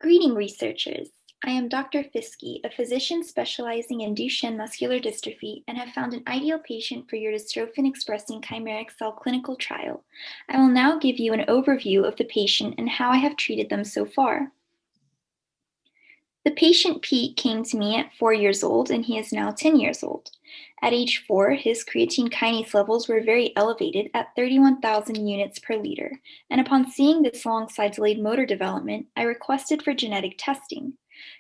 Greeting researchers. I am Dr. Fiske, a physician specializing in Duchenne muscular dystrophy, and have found an ideal patient for your dystrophin expressing chimeric cell clinical trial. I will now give you an overview of the patient and how I have treated them so far. The patient Pete came to me at 4 years old, and he is now 10 years old. At age 4, his creatine kinase levels were very elevated at 31,000 units per liter, and upon seeing this alongside delayed motor development, I requested for genetic testing.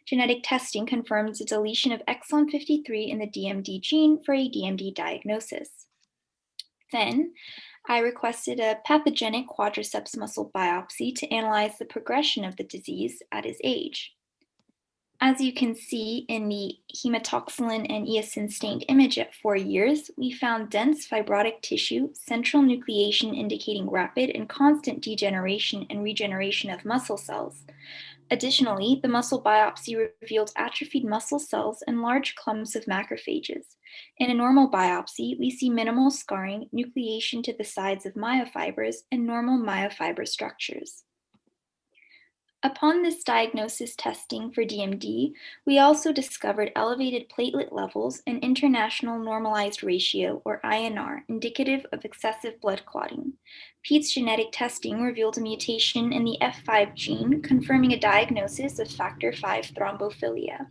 Genetic testing confirms a deletion of exon 53 in the DMD gene for a DMD diagnosis. Then, I requested a pathogenic quadriceps muscle biopsy to analyze the progression of the disease at his age. As you can see in the hematoxylin and eosin stained image at 4 years, we found dense fibrotic tissue, central nucleation indicating rapid and constant degeneration and regeneration of muscle cells. Additionally, the muscle biopsy revealed atrophied muscle cells and large clumps of macrophages. In a normal biopsy, we see minimal scarring, nucleation to the sides of myofibers, and normal myofiber structures. Upon this diagnosis testing for DMD, we also discovered elevated platelet levels and international normalized ratio, or INR, indicative of excessive blood clotting. Pete's genetic testing revealed a mutation in the F5 gene, confirming a diagnosis of factor V thrombophilia.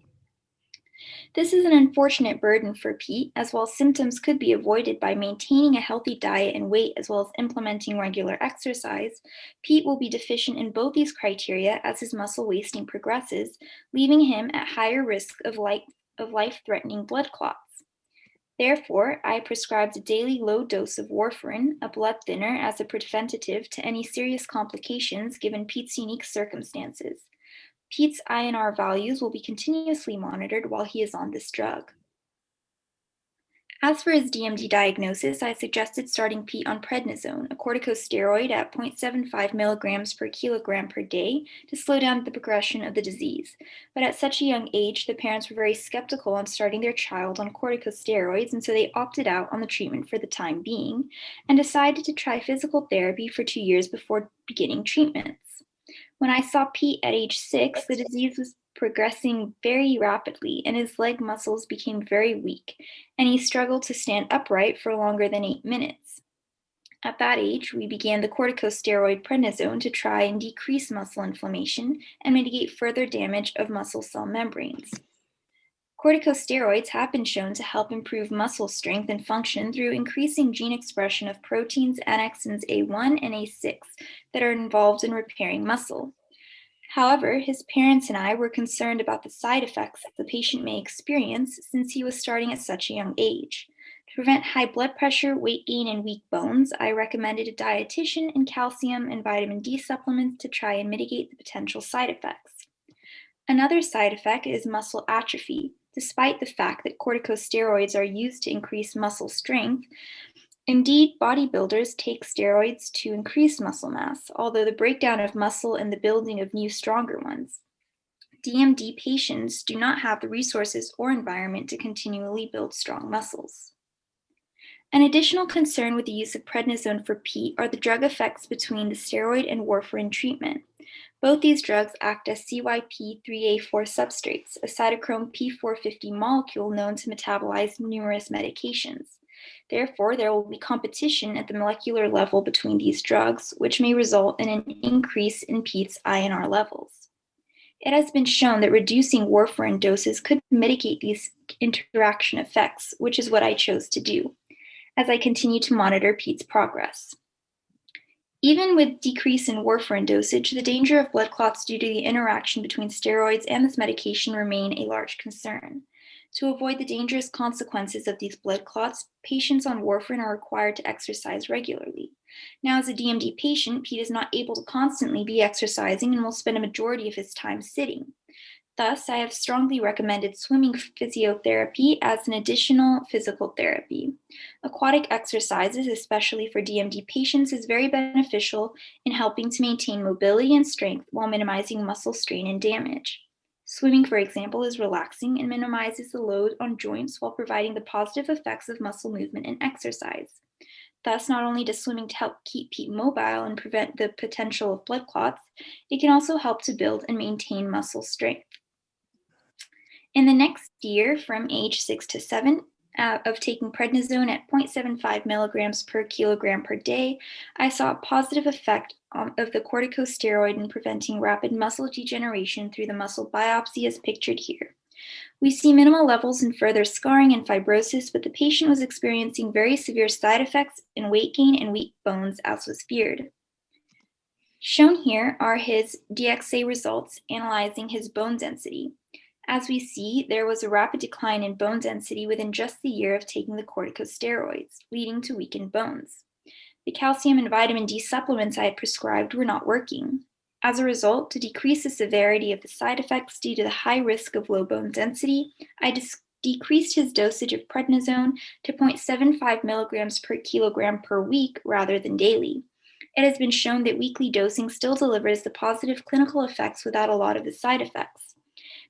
This is an unfortunate burden for Pete, as while symptoms could be avoided by maintaining a healthy diet and weight as well as implementing regular exercise. Pete will be deficient in both these criteria as his muscle wasting progresses, leaving him at higher risk of life-threatening blood clots. Therefore, I prescribed a daily low dose of warfarin, a blood thinner, as a preventative to any serious complications given Pete's unique circumstances. Pete's INR values will be continuously monitored while he is on this drug. As for his DMD diagnosis, I suggested starting Pete on prednisone, a corticosteroid at 0.75 milligrams per kilogram per day to slow down the progression of the disease. But at such a young age, the parents were very skeptical on starting their child on corticosteroids, and so they opted out on the treatment for the time being and decided to try physical therapy for 2 years before beginning treatments. When I saw Pete at age 6, the disease was progressing very rapidly and his leg muscles became very weak, and he struggled to stand upright for longer than 8 minutes. At that age, we began the corticosteroid prednisone to try and decrease muscle inflammation and mitigate further damage of muscle cell membranes. Corticosteroids have been shown to help improve muscle strength and function through increasing gene expression of proteins annexins A1 and A6 that are involved in repairing muscle. However, his parents and I were concerned about the side effects the patient may experience since he was starting at such a young age. To prevent high blood pressure, weight gain, and weak bones, I recommended a dietitian and calcium and vitamin D supplements to try and mitigate the potential side effects. Another side effect is muscle atrophy. Despite the fact that corticosteroids are used to increase muscle strength, indeed, bodybuilders take steroids to increase muscle mass, although the breakdown of muscle and the building of new, stronger ones. DMD patients do not have the resources or environment to continually build strong muscles. An additional concern with the use of prednisone for Pete are the drug effects between the steroid and warfarin treatment. Both these drugs act as CYP3A4 substrates, a cytochrome P450 molecule known to metabolize numerous medications. Therefore, there will be competition at the molecular level between these drugs, which may result in an increase in Pete's INR levels. It has been shown that reducing warfarin doses could mitigate these interaction effects, which is what I chose to do, as I continue to monitor Pete's progress. Even with decrease in warfarin dosage, the danger of blood clots due to the interaction between steroids and this medication remain a large concern. To avoid the dangerous consequences of these blood clots, patients on warfarin are required to exercise regularly. Now, as a DMD patient, Pete is not able to constantly be exercising and will spend a majority of his time sitting. Thus, I have strongly recommended swimming physiotherapy as an additional physical therapy. Aquatic exercises, especially for DMD patients, is very beneficial in helping to maintain mobility and strength while minimizing muscle strain and damage. Swimming, for example, is relaxing and minimizes the load on joints while providing the positive effects of muscle movement and exercise. Thus, not only does swimming help keep Pete mobile and prevent the potential of blood clots, it can also help to build and maintain muscle strength. In the next year, from age 6 to 7, of taking prednisone at 0.75 milligrams per kilogram per day, I saw a positive effect of the corticosteroid in preventing rapid muscle degeneration through the muscle biopsy as pictured here. We see minimal levels in further scarring and fibrosis, but the patient was experiencing very severe side effects in weight gain and weak bones, as was feared. Shown here are his DXA results analyzing his bone density. As we see, there was a rapid decline in bone density within just the year of taking the corticosteroids, leading to weakened bones. The calcium and vitamin D supplements I had prescribed were not working. As a result, to decrease the severity of the side effects due to the high risk of low bone density, I decreased his dosage of prednisone to 0.75 milligrams per kilogram per week rather than daily. It has been shown that weekly dosing still delivers the positive clinical effects without a lot of the side effects.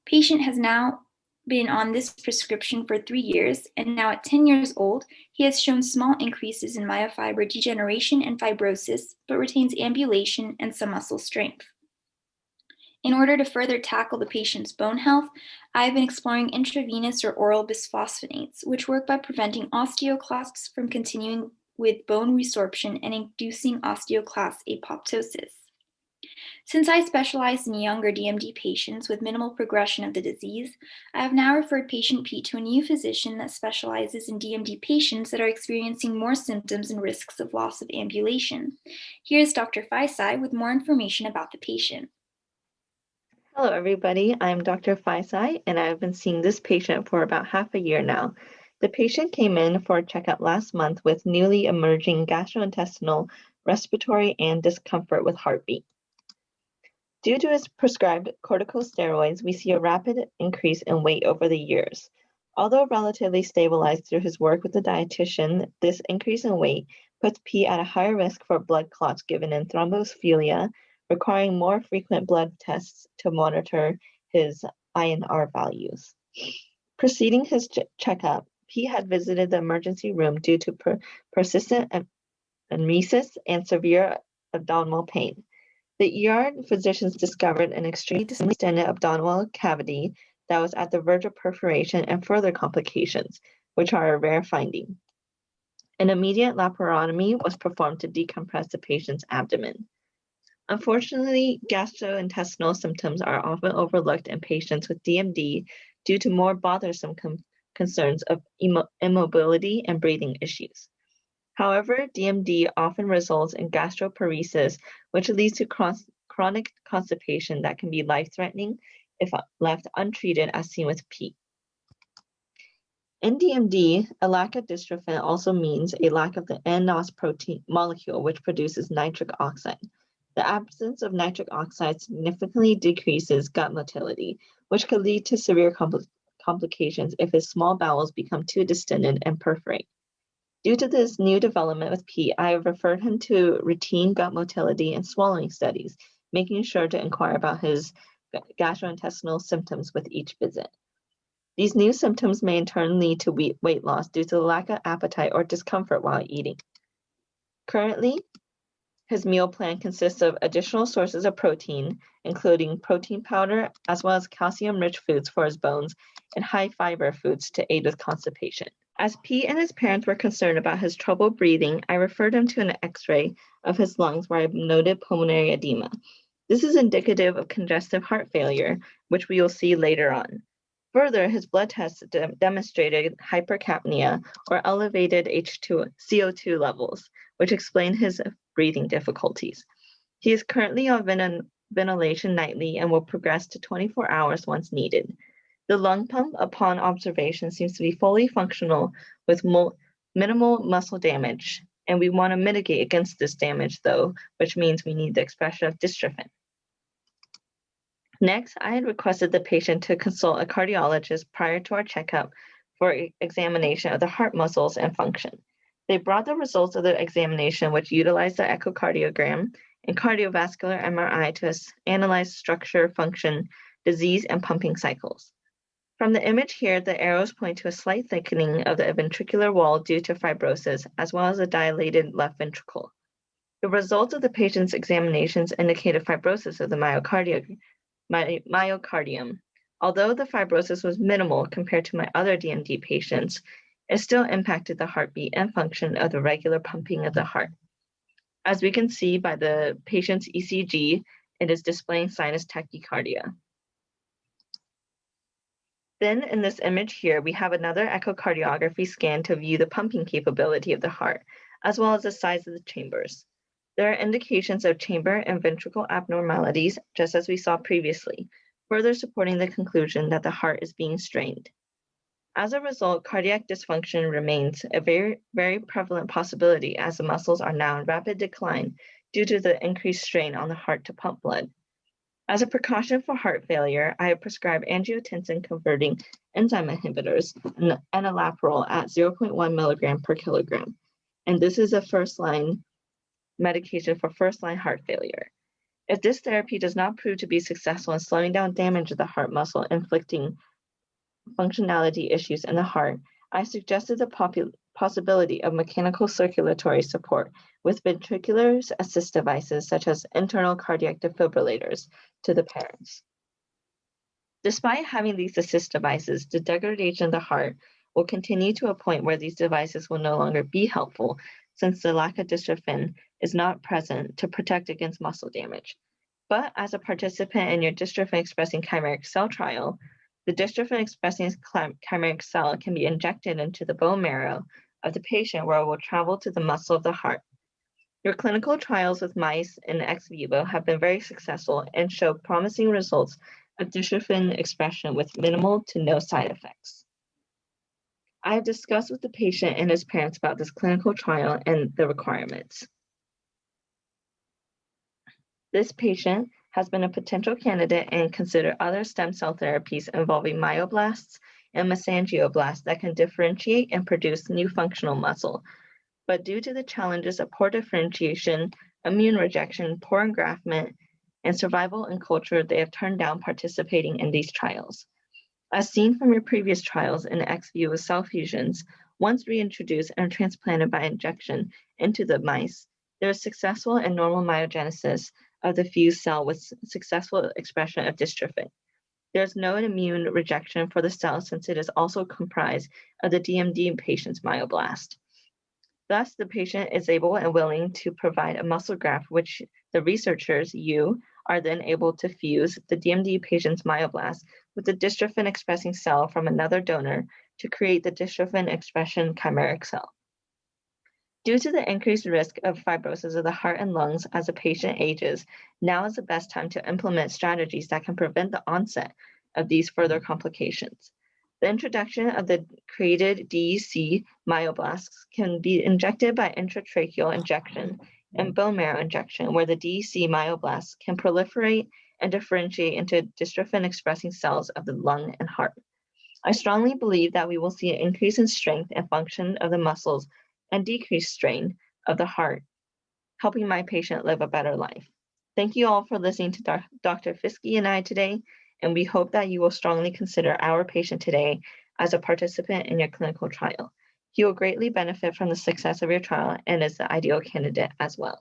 Patient has now been on this prescription for 3 years, and now at 10 years old, he has shown small increases in myofiber degeneration and fibrosis, but retains ambulation and some muscle strength. In order to further tackle the patient's bone health, I have been exploring intravenous or oral bisphosphonates, which work by preventing osteoclasts from continuing with bone resorption and inducing osteoclast apoptosis. Since I specialize in younger DMD patients with minimal progression of the disease, I have now referred patient Pete to a new physician that specializes in DMD patients that are experiencing more symptoms and risks of loss of ambulation. Here is Dr. Faisai with more information about the patient. Hello, everybody. I'm Dr. Faisai, and I've been seeing this patient for about half a year now. The patient came in for a checkup last month with newly emerging gastrointestinal, respiratory, and discomfort with heartbeat. Due to his prescribed corticosteroids, we see a rapid increase in weight over the years. Although relatively stabilized through his work with the dietitian, this increase in weight puts P at a higher risk for blood clots given in thrombophilia, requiring more frequent blood tests to monitor his INR values. Preceding his checkup, P had visited the emergency room due to persistent emesis and severe abdominal pain. The ER physicians discovered an extremely distended abdominal cavity that was at the verge of perforation and further complications, which are a rare finding. An immediate laparotomy was performed to decompress the patient's abdomen. Unfortunately, gastrointestinal symptoms are often overlooked in patients with DMD due to more bothersome concerns of immobility and breathing issues. However, DMD often results in gastroparesis, which leads to chronic constipation that can be life-threatening if left untreated, as seen with P. In DMD, a lack of dystrophin also means a lack of the nNOS protein molecule, which produces nitric oxide. The absence of nitric oxide significantly decreases gut motility, which could lead to severe complications if his small bowels become too distended and perforate. Due to this new development with P, I have referred him to routine gut motility and swallowing studies, making sure to inquire about his gastrointestinal symptoms with each visit. These new symptoms may in turn lead to weight loss due to the lack of appetite or discomfort while eating. Currently, his meal plan consists of additional sources of protein, including protein powder, as well as calcium-rich foods for his bones and high-fiber foods to aid with constipation. As Pete and his parents were concerned about his trouble breathing, I referred him to an X-ray of his lungs where I noted pulmonary edema. This is indicative of congestive heart failure, which we will see later on. Further, his blood tests demonstrated hypercapnia or elevated CO2 levels, which explain his breathing difficulties. He is currently on ventilation nightly and will progress to 24 hours once needed. The lung pump, upon observation, seems to be fully functional with minimal muscle damage, and we want to mitigate against this damage, though, which means we need the expression of dystrophin. Next, I had requested the patient to consult a cardiologist prior to our checkup for examination of the heart muscles and function. They brought the results of the examination, which utilized the echocardiogram and cardiovascular MRI to analyze structure, function, disease, and pumping cycles. From the image here, the arrows point to a slight thickening of the ventricular wall due to fibrosis, as well as a dilated left ventricle. The results of the patient's examinations indicated fibrosis of the myocardium. Although the fibrosis was minimal compared to my other DMD patients, it still impacted the heartbeat and function of the regular pumping of the heart. As we can see by the patient's ECG, it is displaying sinus tachycardia. Then in this image here, we have another echocardiography scan to view the pumping capability of the heart, as well as the size of the chambers. There are indications of chamber and ventricle abnormalities, just as we saw previously, further supporting the conclusion that the heart is being strained. As a result, cardiac dysfunction remains a very, very prevalent possibility as the muscles are now in rapid decline due to the increased strain on the heart to pump blood. As a precaution for heart failure, I have prescribed angiotensin-converting enzyme inhibitors and enalapril at 0.1 milligram per kilogram. And this is a first-line medication for first-line heart failure. If this therapy does not prove to be successful in slowing down damage of the heart muscle, inflicting functionality issues in the heart, I suggested the possibility of mechanical circulatory support with ventricular assist devices such as internal cardiac defibrillators to the parents. Despite having these assist devices, the degradation of the heart will continue to a point where these devices will no longer be helpful since the lack of dystrophin is not present to protect against muscle damage. But as a participant in your dystrophin-expressing chimeric cell trial, the dystrophin-expressing chimeric cell can be injected into the bone marrow of the patient where it will travel to the muscle of the heart. Your clinical trials with mice and ex vivo have been very successful and show promising results of dystrophin expression with minimal to no side effects. I have discussed with the patient and his parents about this clinical trial and the requirements. This patient has been a potential candidate and considered other stem cell therapies involving myoblasts and mesangioblasts that can differentiate and produce new functional muscle. But due to the challenges of poor differentiation, immune rejection, poor engraftment, and survival in culture, they have turned down participating in these trials. As seen from your previous trials in ex vivo cell fusions, once reintroduced and transplanted by injection into the mice, there is successful and normal myogenesis of the fused cell with successful expression of dystrophin. There is no immune rejection for the cell since it is also comprised of the DMD patient's myoblast. Thus, the patient is able and willing to provide a muscle graft, which the researchers, you, are then able to fuse the DMD patient's myoblast with the dystrophin-expressing cell from another donor to create the dystrophin expression chimeric cell. Due to the increased risk of fibrosis of the heart and lungs as the patient ages, now is the best time to implement strategies that can prevent the onset of these further complications. The introduction of the created DEC myoblasts can be injected by intratracheal injection and bone marrow injection, where the DEC myoblasts can proliferate and differentiate into dystrophin-expressing cells of the lung and heart. I strongly believe that we will see an increase in strength and function of the muscles and decreased strain of the heart, helping my patient live a better life. Thank you all for listening to Dr. Fiske and I today, and we hope that you will strongly consider our patient today as a participant in your clinical trial. He will greatly benefit from the success of your trial and is the ideal candidate as well.